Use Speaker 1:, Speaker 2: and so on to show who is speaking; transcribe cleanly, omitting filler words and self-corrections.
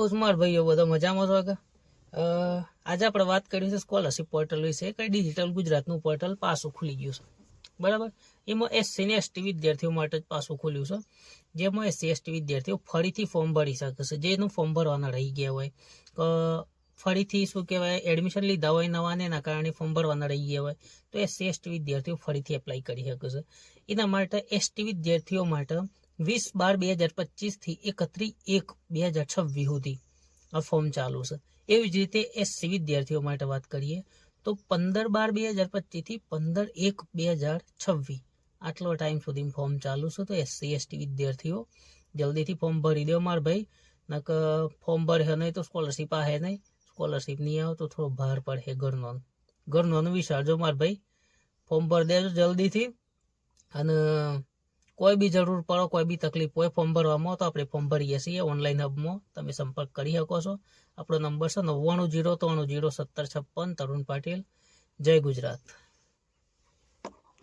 Speaker 1: કુમાર ભાઈઓ બધા મજામાં છો કે આજે આપણે વાત કરી છે સ્કોલરશિપ પોર્ટલ વિશે કે ડિજિટલ ગુજરાતનું પોર્ટલ પાછું ખુલી ગયું છે બરાબર. એમાં એસસી ને એસટી વિદ્યાર્થીઓ માટે જ પાછું ખુલ્યું છે, જેમાં એસસી એસટી વિદ્યાર્થીઓ ફરીથી ફોર્મ ભરી શકે છે. જેનું ફોર્મ ભરવાના રહી ગયા હોય, ફરીથી શું કહેવાય એડમિશન લીધા હોય નવા ને એના કારણે ફોર્મ ભરવાના રહી ગયા હોય તો એસસી એસટી વિદ્યાર્થીઓ ફરીથી એપ્લાય કરી શકે છે. એના માટે એસટી વિદ્યાર્થીઓ માટે 20/12/2025 થી 31/1/2026 સુધી આ ફોર્મ ચાલુ છે. એવી જ રીતે એસસી વિદ્યાર્થીઓ માટે વાત કરીએ તો 15/12/2025 થી 15/1/2026 આટલો ટાઈમ સુધી ફોર્મ ચાલુ છે. તો એસસી એસટી વિદ્યાર્થીઓ જલ્દીથી ફોર્મ ભરી દો માર ભાઈ, નક ફોર્મ ભરે નહીં તો સ્કોલરશીપ આવે નહીં, સ્કોલરશીપ નહીં આવે તો થોડો ભાર પડે ઘરનો વિચારજો માર ભાઈ. ફોર્મ ભરી દેજો જલ્દીથી, અને કોઈ બી જરૂર પડો કોઈ બી તકલીફ હોય ફોર્મ ભરવામાં તો આપણે ફોર્મ ભરીએ છીએ ઓનલાઈન હબમાં, તમે સંપર્ક કરી શકો છો. આપણો નંબર છે 9903037056 તરુણ પાટીલ. જય ગુજરાત.